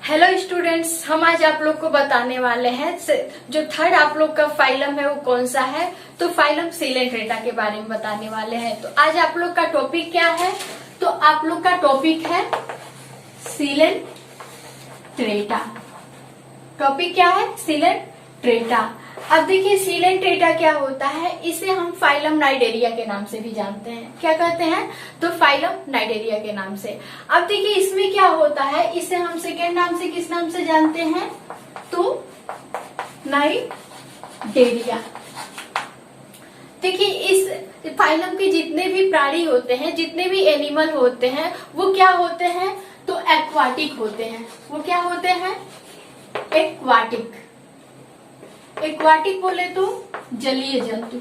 Hello students, हम आज आप लोग को बताने वाले हैं जो थर्ड आप लोग का फाइलम है वो कौन सा है। तो फाइलम सिलेंट्रेटा के बारे में बताने वाले हैं। तो आज आप लोग का टॉपिक क्या है? तो आप लोग का टॉपिक है सिलेंट्रेटा। टॉपिक क्या है? सिलेंट्रेटा। अब देखिए सिलेंट्रेटा क्या होता है, इसे हम फाइलम नाइडेरिया के नाम से भी जानते हैं। क्या कहते हैं? तो फाइलम नाइडेरिया के नाम से। अब देखिए इसमें क्या होता है, इसे हम सेकेंड नाम से किस नाम से जानते हैं? तो नाइडेरिया। देखिए इस फाइलम के जितने भी प्राणी होते हैं, जितने भी एनिमल होते हैं, वो क्या होते हैं? तो एक्वाटिक होते हैं। वो क्या होते हैं? एक्वाटिक। एक्वाटिक बोले तो जलीय जंतु।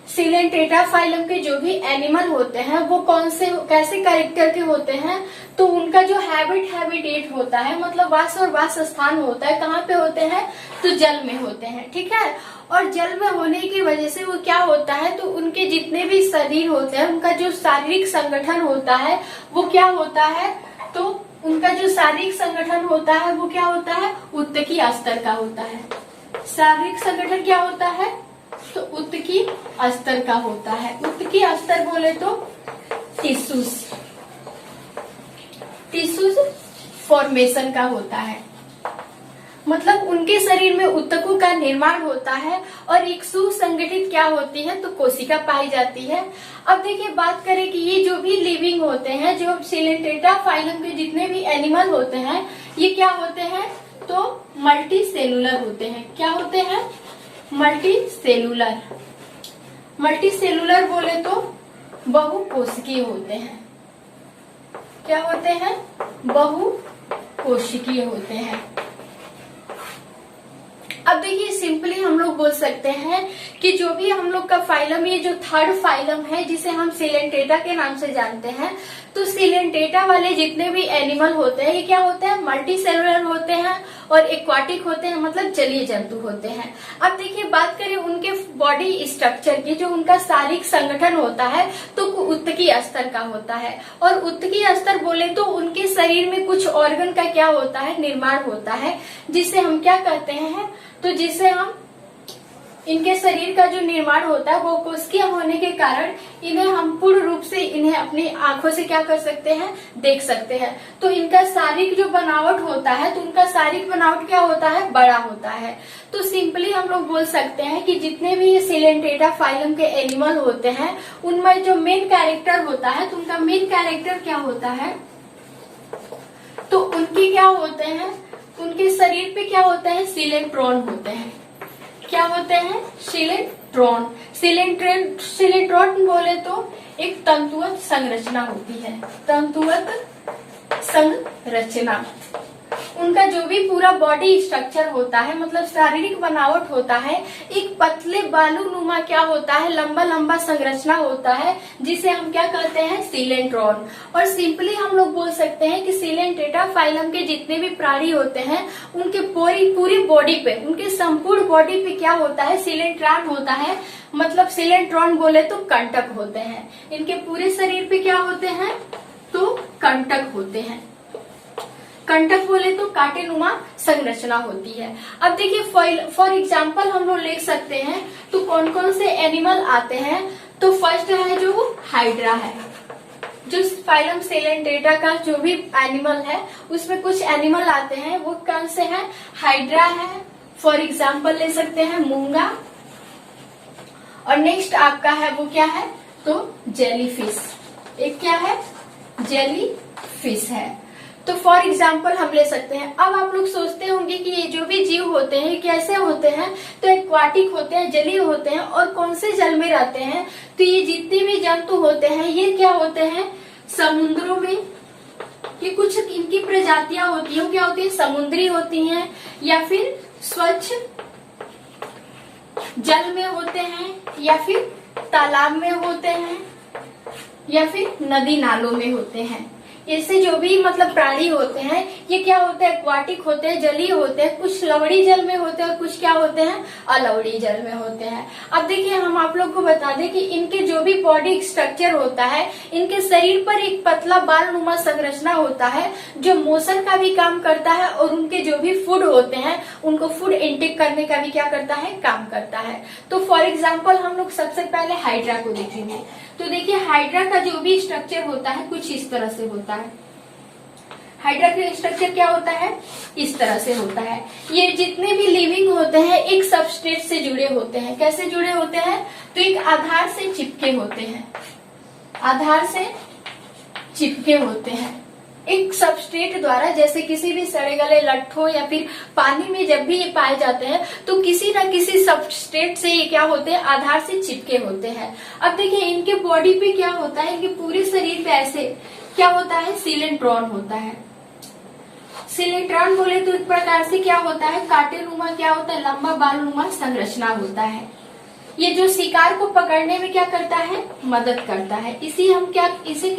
सिलेंट्रेटा फाइलम के जो भी एनिमल होते हैं वो कौन से कैसे कैरेक्टर के होते हैं? तो उनका जो हैबिटेट होता है, मतलब वास और वास स्थान होता है, कहाँ पे होते हैं? तो जल में होते हैं। ठीक है। और जल में होने की वजह से वो क्या होता है, तो उनके जितने भी शरीर होते हैं, उनका जो शारीरिक संगठन होता है वो क्या होता है? तो उनका जो शारीरिक संगठन होता है वो क्या होता है? उत्तकी स्तर का होता है। शारीरिक संगठन क्या होता है? तो उत्तकी स्तर का होता है। उत्तकी स्तर बोले तो टिश्यूज फॉर्मेशन का होता है। मतलब उनके शरीर में उत्तकों का निर्माण होता है और एक सुसंगठित क्या होती है? तो कोशिका पाई जाती है। अब देखिए बात करें कि ये जो भी लिविंग होते हैं, जो सिलेंट्रेटा फाइलम के जितने भी एनिमल होते हैं, ये क्या होते हैं? तो मल्टी सेलुलर होते हैं। क्या होते हैं? Multi cellular. मल्टी सेलुलर बोले तो बहुकोशिकीय होते हैं। क्या होते हैं? बहुकोशिकीय होते हैं। अब देखिए सिंपली हम लोग बोल सकते हैं कि जो भी हम लोग का फाइलम, ये जो थर्ड फाइलम है जिसे हम सिलेंट्रेटा के नाम से जानते हैं, तो सिलेंट्रेटा वाले जितने भी एनिमल होते हैं ये क्या होते हैं? मल्टी सेलुलर होते हैं और एक्वाटिक होते हैं, मतलब जलीय जंतु होते हैं। अब देखिए बात करें उनके बॉडी स्ट्रक्चर की, जो उनका शारीरिक संगठन होता है तो उत्तकी स्तर का होता है। और उत्तकी स्तर बोले तो उनके शरीर में कुछ ऑर्गन का क्या होता है? निर्माण होता है, जिसे हम क्या कहते हैं? तो जिसे हम इनके शरीर का जो निर्माण होता है वो कोशिकीय होने के कारण इन्हें हम पूर्ण रूप से इन्हें अपनी आंखों से क्या कर सकते हैं? देख सकते हैं। तो इनका शारीरिक जो बनावट होता है, तो उनका शारीरिक बनावट क्या होता है? बड़ा होता है। तो सिंपली हम लोग बोल सकते हैं कि जितने भी ये सिलेंट्रेटा फाइलम के एनिमल होते हैं उनमें जो मेन कैरेक्टर होता है, तो उनका मेन कैरेक्टर क्या होता है? तो उनके क्या होते हैं? उनके शरीर पे क्या होता है? सिलेंट्रॉन होते हैं। क्या होते हैं? सिलेंट्रॉन। सिलेंट्रॉन बोले तो एक तंतुवत संरचना होती है। तंतुवत संरचना। उनका जो भी पूरा बॉडी स्ट्रक्चर होता है, मतलब शारीरिक बनावट होता है, एक पतले बालू नुमा क्या होता है? लंबा लंबा संरचना होता है, जिसे हम क्या कहते हैं? सिलेंट्रॉन। और सिंपली हम लोग बोल सकते हैं कि सिलेंट्रेटा फाइलम के जितने भी प्राणी होते हैं उनके पूरी बॉडी पे, उनके संपूर्ण बॉडी पे क्या होता है? सिलेंट्रॉन होता है। मतलब सिलेंट्रॉन बोले तो कंटक होते हैं। इनके पूरे शरीर पे क्या होते हैं? तो कंटक होते हैं। कंटक बोले तो कांटेनुमा संरचना होती है। अब देखिए फॉर एग्जाम्पल हम लोग ले सकते हैं तो कौन कौन से एनिमल आते हैं। तो फर्स्ट है जो हाइड्रा है। जो फाइलम सिलेंट्रेटा का जो भी एनिमल है उसमें कुछ एनिमल आते हैं, वो कौन से हैं? हाइड्रा है। फॉर एग्जाम्पल ले सकते हैं मूंगा। और नेक्स्ट आपका है वो क्या है? तो जेलीफिश। एक क्या है? जेलीफिश है। तो फॉर एग्जाम्पल हम ले सकते हैं। अब आप लोग सोचते होंगे कि ये जो भी जीव होते हैं कैसे होते हैं? तो एक्वाटिक होते हैं, जलीय होते हैं। और कौन से जल में रहते हैं? तो ये जितने भी जंतु होते हैं ये क्या होते हैं? समुद्रों में। ये कुछ इनकी प्रजातियां होती हैं, क्या होती है? समुद्री होती हैं, या फिर स्वच्छ जल में होते हैं, या फिर तालाब में होते हैं, या फिर नदी नालों में होते हैं। ऐसे जो भी मतलब प्राणी होते हैं ये क्या होते हैं, एक्वाटिक होते हैं, जलीय होते हैं, कुछ लवड़ी जल में होते हैं और कुछ क्या होते हैं, अलवड़ी जल में होते हैं। अब देखिए हम आप लोग को बता दें कि इनके जो भी बॉडी स्ट्रक्चर होता है, इनके शरीर पर एक पतला बालनुमा संरचना होता है जो मोशन का भी काम करता है और उनके जो भी फूड होते हैं उनको फूड इनटेक करने का भी क्या करता है, काम करता है। तो फॉर एग्जाम्पल हम लोग सबसे पहले हाइड्रा को देखेंगे। तो देखिए हाइड्रा का जो भी स्ट्रक्चर होता है कुछ इस तरह से होता है। हाइड्रा का स्ट्रक्चर क्या होता है, इस तरह से होता है। ये जितने भी लिविंग होते हैं एक सबस्ट्रेट से जुड़े होते हैं। कैसे जुड़े होते हैं, तो एक आधार से चिपके होते हैं, आधार से चिपके होते हैं एक सबस्ट्रेट द्वारा। जैसे किसी भी सड़े गले लट्ठों या फिर पानी में जब भी ये पाए जाते हैं तो किसी न किसी सबस्ट्रेट से ये क्या होते हैं, आधार से चिपके होते हैं। अब देखिए इनके बॉडी पे क्या होता है, इनके पूरे शरीर पे ऐसे क्या होता है, सिलेंट्रॉन होता है। सिलेंट्रॉन बोले तो एक प्रकार से क्या होता है, कांटेनुमा क्या होता है, लंबा बालनुमा संरचना होता है। ये जो शिकार को पकड़ने में क्या करता है, मदद करता है। इसे क्या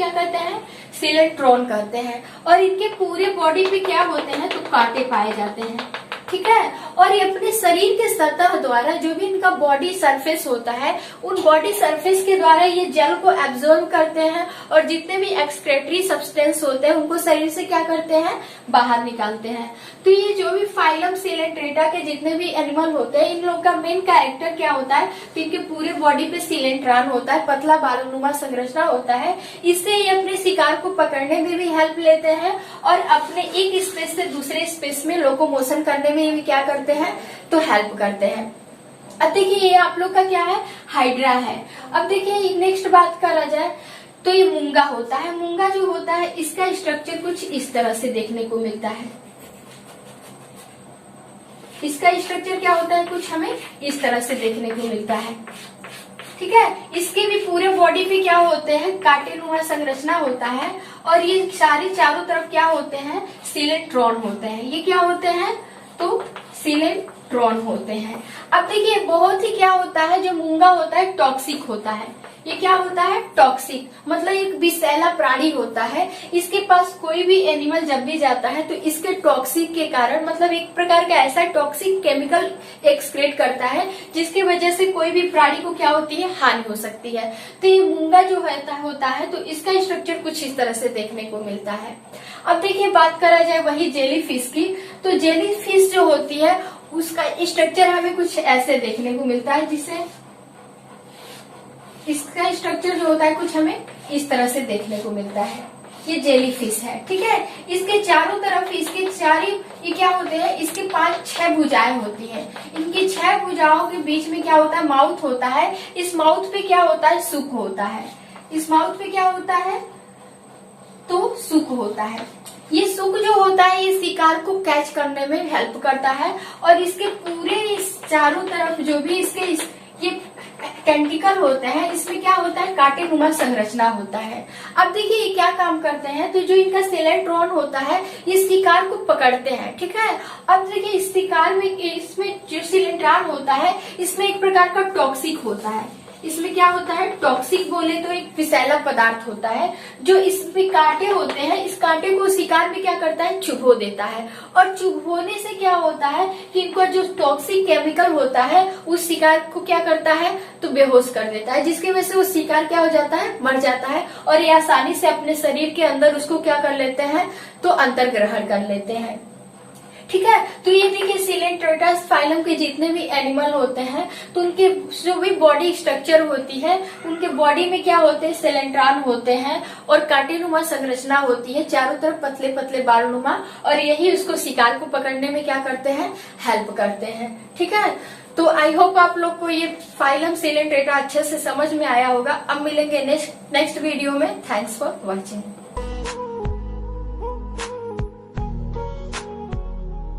कहते हैं, सिलेंट्रॉन कहते हैं। और इनके पूरे बॉडी पे क्या होते हैं, तो कांटे पाए जाते हैं, ठीक है। और ये अपने शरीर के सतह द्वारा जो भी इनका बॉडी सरफेस होता है उन बॉडी सरफेस के द्वारा ये जल को एब्जॉर्ब करते हैं और जितने भी एक्सक्रेटरी सब्सटेंस होते हैं उनको शरीर से क्या करते हैं, बाहर निकालते हैं। तो ये जो भी फाइलम सिलेंट्रेटा के जितने भी एनिमल होते हैं इन लोग का मेन कैरेक्टर क्या होता है, तो इनके पूरे बॉडी पे सिलेंट्रॉन होता है, पतला बालनुमा संरचना होता है। इससे ये अपने शिकार को पकड़ने में भी हेल्प लेते हैं और अपने एक स्पेस से दूसरे स्पेस में लोकोमोशन करने में भी क्या करते हैं, तो हेल्प करते हैं। अब देखिए ये आप लोग का क्या है, हाइड्रा है। अब देखिए नेक्स्ट बात करा जाए तो ये मूंगा होता है। मूंगा जो होता है इसका स्ट्रक्चर कुछ इस तरह से देखने को मिलता है। इसका स्ट्रक्चर क्या होता है, कुछ हमें इस तरह से देखने को मिलता है, ठीक है। इसके भी पूरे बॉडी पे क्या होते हैं, कांटेनुमा संरचना होता है और ये सारी चारों तरफ क्या होते हैं, सिलेंट्रॉन होते हैं। ये क्या होते हैं, तो सिलेंट्रॉन होते हैं। अब देखिए बहुत ही क्या होता है, जो मूंगा होता है टॉक्सिक होता है। ये क्या होता है, टॉक्सिक मतलब एक विषैला प्राणी होता है। इसके पास कोई भी एनिमल जब भी जाता है तो इसके टॉक्सिक के कारण मतलब एक प्रकार का ऐसा टॉक्सिक केमिकल एक्सक्रेट करता है जिसकी वजह से कोई भी प्राणी को क्या होती है, हानि हो सकती है। तो ये मूंगा जो होता है तो इसका स्ट्रक्चर कुछ इस तरह से देखने को मिलता है। अब देखिए बात करा जाए वही जेली फिश की, तो जेली फिश जो होती है उसका स्ट्रक्चर हमें कुछ ऐसे देखने को मिलता है, जिसे इसका स्ट्रक्चर जो होता है कुछ हमें इस तरह से देखने को मिलता है। ये जेली फिश है, ठीक है। इसके चारों तरफ इसके ये क्या होते हैं, इसके 5-6 भुजाएं होती हैं। इनकी 6 भुजाओं के बीच में क्या होता है, माउथ होता है। इस माउथ पे क्या होता है, सुक होता है। इस माउथ पे क्या होता है, तो सुक होता है। ये सुक जो होता है ये शिकार को कैच करने में हेल्प करता है और इसके पूरे इस चारों तरफ जो भी इसके ये टेंटिकल होते हैं इसमें क्या होता है, कांटेनुमा संरचना होता है। अब देखिए ये क्या काम करते हैं, तो जो इनका सिलेंट्रॉन होता है ये शिकार को पकड़ते हैं, ठीक है। अब देखिए इस शिकार में इसमें जो सिलेंट्रॉन होता है इसमें एक प्रकार का टॉक्सिक होता है। इसमें क्या होता है, टॉक्सिक बोले तो एक विषैला पदार्थ होता है जो इसमें कांटे होते हैं। इस कांटे को शिकार भी क्या करता है, चुभो देता है और चुभोने से क्या होता है कि इनका जो टॉक्सिक केमिकल होता है उस शिकार को क्या करता है, तो बेहोश कर देता है, जिसकी वजह से वो शिकार क्या हो जाता है, मर जाता है और ये आसानी से अपने शरीर के अंदर उसको क्या कर लेते हैं, तो अंतर्ग्रहण कर लेते हैं, ठीक है। तो ये देखिए सिलेंट्रेटा फाइलम के जितने भी एनिमल होते हैं तो उनके जो भी बॉडी स्ट्रक्चर होती है उनके बॉडी में क्या होते हैं, सिलेंट्रॉन होते हैं और कांटेनुमा संरचना होती है, चारों तरफ पतले पतले बालनुमा, और यही उसको शिकार को पकड़ने में क्या करते हैं, हेल्प करते हैं, ठीक है। तो आई होप आप लोग को ये फाइलम सिलेंट्रेटा अच्छे से समझ में आया होगा। अब मिलेंगे नेक्स्ट वीडियो में। Thanks for watching.